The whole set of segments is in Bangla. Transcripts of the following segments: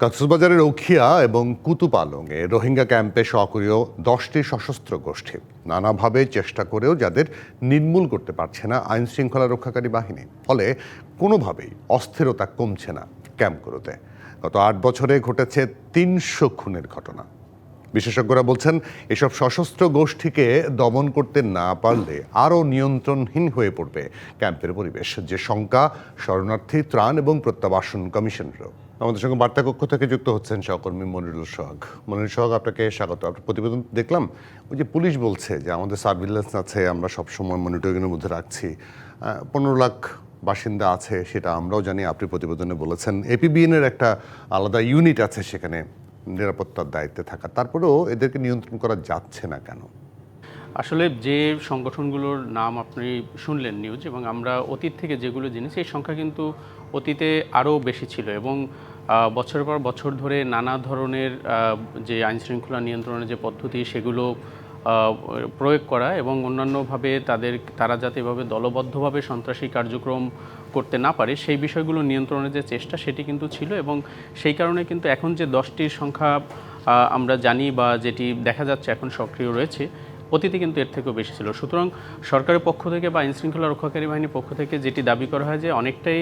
কক্সবাজারের উখিয়া এবং কুতুপালংয়ে রোহিঙ্গা ক্যাম্পে সক্রিয় 10টি সশস্ত্র গোষ্ঠী নানাভাবে চেষ্টা করেও যাদের নির্মূল করতে পারছে না আইন শৃঙ্খলা রক্ষাকারী বাহিনী। ফলে কোনোভাবেই অস্থিরতা কমছে না ক্যাম্পগুলোতে। গত 8 বছরে ঘটেছে 300 খুনের ঘটনা। বিশেষজ্ঞরা বলছেন, এসব সশস্ত্র গোষ্ঠীকে দমন করতে না পারলে আরও নিয়ন্ত্রণহীন হয়ে পড়বে ক্যাম্পের পরিবেশ, যে শঙ্কা শরণার্থী ত্রাণ এবং প্রত্যাবাসন কমিশনেরও। আমাদের সঙ্গে বার্তা কক্ষ থেকে যুক্ত হচ্ছেন সহকর্মী মনিরুল সোহাগ। মনিরুল সোহাগ, আপনাকে স্বাগত। আপনার প্রতিবেদন দেখলাম, ওই যে পুলিশ বলছে যে আমাদের সার্ভিলেন্স আছে, আমরা সবসময় মনিটরিংয়ের মধ্যে রাখছি, 15 লাখ বাসিন্দা আছে, সেটা আমরাও জানি, আপনি প্রতিবেদনে বলেছেন। এপিবিএনের একটা আলাদা ইউনিট আছে সেখানে নিরাপত্তার দায়িত্বে থাকা, তারপরেও এদেরকে নিয়ন্ত্রণ করা যাচ্ছে না কেন? আসলে যে সংগঠনগুলোর নাম আপনি শুনলেন নিউজ, এবং আমরা অতীত থেকে যেগুলো জেনেছি সেই সংখ্যা কিন্তু অতীতে আরও বেশি ছিল, এবং বছরের পর বছর ধরে নানা ধরনের যে আইনশৃঙ্খলা নিয়ন্ত্রণের যে পদ্ধতি সেগুলো প্রয়োগ করা এবং অন্যান্যভাবে তারা যাতে এভাবে দলবদ্ধভাবে সন্ত্রাসী কার্যক্রম করতে না পারে সেই বিষয়গুলো নিয়ন্ত্রণের যে চেষ্টা সেটি কিন্তু ছিল। এবং সেই কারণে কিন্তু এখন যে 10টির সংখ্যা আমরা জানি বা যেটি দেখা যাচ্ছে এখন সক্রিয় রয়েছে, অতীতে কিন্তু এর থেকেও বেশি ছিল। সুতরাং সরকারের পক্ষ থেকে বা আইনশৃঙ্খলা রক্ষাকারী বাহিনীর পক্ষ থেকে যেটি দাবি করা হয় যে অনেকটাই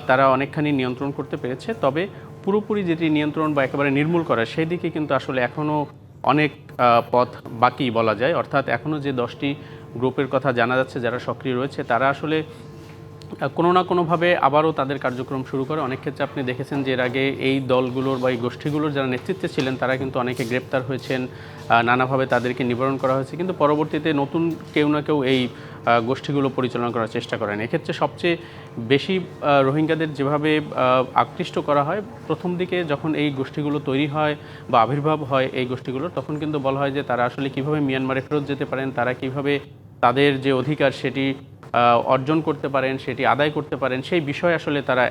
তারা অনেকখানি নিয়ন্ত্রণ করতে পেরেছে, তবে পুরোপুরি যেটি নিয়ন্ত্রণ বা একেবারে নির্মূল করা সেই দিকে কিন্তু আসলে এখনও অনেক পথ বাকি বলা যায়। অর্থাৎ এখনও যে 10টি গ্রুপের কথা জানা যাচ্ছে যারা সক্রিয় রয়েছে, তারা আসলে কোনো না কোনোভাবে আবারও তাদের কার্যক্রম শুরু করে। অনেক ক্ষেত্রে আপনি দেখেছেন যে এর আগে এই দলগুলোর বা এই গোষ্ঠীগুলোর যারা নেতৃত্বে ছিলেন তারা কিন্তু অনেকে গ্রেপ্তার হয়েছেন, নানাভাবে তাদেরকে নিবারণ করা হয়েছে, কিন্তু পরবর্তীতে নতুন কেউ না কেউ এই গোষ্ঠীগুলো পরিচালনা করার চেষ্টা করেন। এক্ষেত্রে সবচেয়ে বেশি রোহিঙ্গাদের যেভাবে আকৃষ্ট করা হয়, প্রথম দিকে যখন এই গোষ্ঠীগুলো তৈরি হয় বা আবির্ভাব হয় এই গোষ্ঠীগুলোর, তখন কিন্তু বলা হয় যে তারা আসলে কীভাবে মিয়ানমারে ফেরত যেতে পারেন, তারা কীভাবে তাদের যে অধিকার সেটি অর্জন করতে পারেন, সেটি আদায় করতে পারেন, সেই বিষয়ে আসলে তারা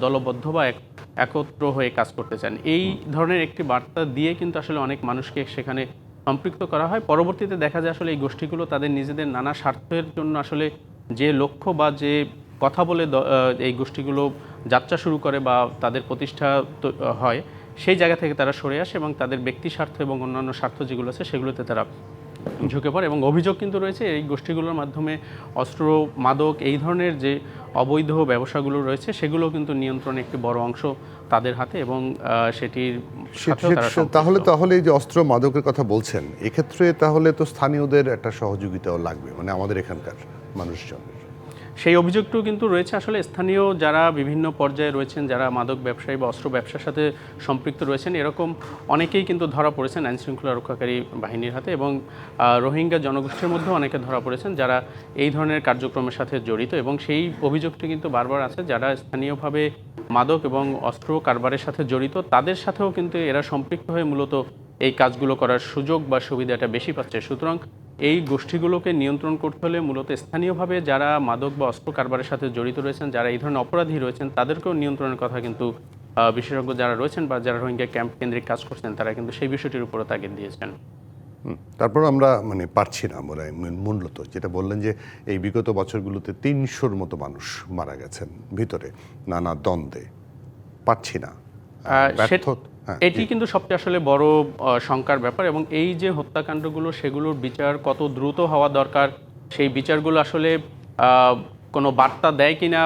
দলবদ্ধ বা একত্র হয়ে কাজ করতে চান। এই ধরনের একটি বার্তা দিয়ে কিন্তু আসলে অনেক মানুষকে সেখানে সম্পৃক্ত করা হয়। পরবর্তীতে দেখা যায় আসলে এই গোষ্ঠীগুলো তাদের নিজেদের নানা স্বার্থের জন্য আসলে যে লক্ষ্য বা যে কথা বলে এই গোষ্ঠীগুলো যাত্রা শুরু করে বা তাদের প্রতিষ্ঠা হয়, সেই জায়গা থেকে তারা সরে আসে এবং তাদের ব্যক্তি স্বার্থ এবং অন্যান্য স্বার্থ যেগুলো আছে সেগুলোতে তারা ঝুঁকে পড়ে। এবং অভিযোগ কিন্তু রয়েছে এই গোষ্ঠীগুলোর মাধ্যমে অস্ত্র, মাদক, এই ধরনের যে অবৈধ ব্যবসাগুলো রয়েছে সেগুলো কিন্তু নিয়ন্ত্রণে একটি বড় অংশ তাদের হাতে, এবং সেটির সাথেও তারা তাহলে তাহলে এই যে অস্ত্র মাদকের কথা বলছেন, এক্ষেত্রে তাহলে তো স্থানীয়দের একটা সহযোগিতাও লাগবে, মানে আমাদের এখানকার মানুষজনের। সেই অভিযোগটাও কিন্তু রয়েছে। আসলে স্থানীয় যারা বিভিন্ন পর্যায়ে রয়েছেন, যারা মাদক ব্যবসায়ী বা অস্ত্র ব্যবসার সাথে সম্পৃক্ত রয়েছেন, এরকম অনেকেই কিন্তু ধরা পড়েছেন আইনশৃঙ্খলা রক্ষাকারী বাহিনীর হাতে, এবং রোহিঙ্গা জনগোষ্ঠীর মধ্যেও অনেকে ধরা পড়েছেন যারা এই ধরনের কার্যক্রমের সাথে জড়িত। এবং সেই অভিযোগটি কিন্তু বারবার আছে, যারা স্থানীয়ভাবে মাদক এবং অস্ত্র কারবারের সাথে জড়িত তাদের সাথেও কিন্তু এরা সম্পৃক্ত হয়ে মূলত এই কাজগুলো করার সুযোগ বা সুবিধাটা বেশি পাচ্ছে। সুতরাং এই গোষ্ঠীগুলোকে নিয়ন্ত্রণ করতে হলে মূলত স্থানীয়ভাবে যারা মাদক বা অস্ত্র কারবারের সাথে জড়িত রয়েছেন, যারা এই ধরনের অপরাধী রয়েছেন, তাদেরকেও নিয়ন্ত্রণের কথা কিন্তু বিশেষজ্ঞ যারা রয়েছেন বা যারা রোহিঙ্গা ক্যাম্প কেন্দ্রিক কাজ করছেন তারা কিন্তু সেই বিষয়টির উপরও তাগিদ দিয়েছেন। তারপর আমরা পারছি না, আমরা মূলত যেটা বললেন যে এই বিগত বছরগুলোতে 300-র মতো মানুষ মারা গেছেন ভিতরে নানা দ্বন্দ্বে, পারছি না। এটি কিন্তু সবচেয়ে আসলে বড় শঙ্কার ব্যাপার, এবং এই যে হত্যাকাণ্ডগুলো সেগুলোর বিচার কত দ্রুত হওয়া দরকার, সেই বিচারগুলো আসলে কোনো বার্তা দেয় কিনা,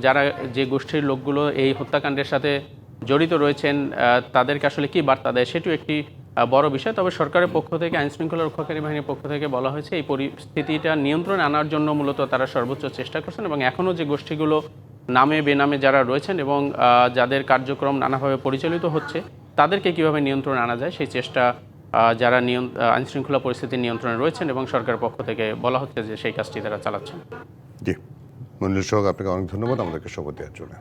যারা যে গোষ্ঠীর লোকগুলো এই হত্যাকাণ্ডের সাথে জড়িত রয়েছেন তাদেরকে আসলে কি বার্তা দেয়, সেটিও একটি বড় বিষয়। তবে সরকারের পক্ষ থেকে, আইনশৃঙ্খলা রক্ষাকারী বাহিনীর পক্ষ থেকে বলা হয়েছে এই পরিস্থিতিটা নিয়ন্ত্রণে আনার জন্য মূলত তারা সর্বোচ্চ চেষ্টা করছেন, এবং এখনও যে গোষ্ঠীগুলো নামে বেনামে যারা রয়েছেন এবং যাদের কার্যক্রম নানাভাবে পরিচালিত হচ্ছে, তাদেরকে কীভাবে নিয়ন্ত্রণে আনা যায় সেই চেষ্টা যারা আইনশৃঙ্খলা পরিস্থিতি নিয়ন্ত্রণে রয়েছেন এবং সরকারের পক্ষ থেকে বলা হচ্ছে যে সেই কাজটি তারা চালাচ্ছেন। জি, মনিরুল সোহাগ, আপনাকে অনেক ধন্যবাদ আমাদেরকে খবর দেওয়ার জন্য।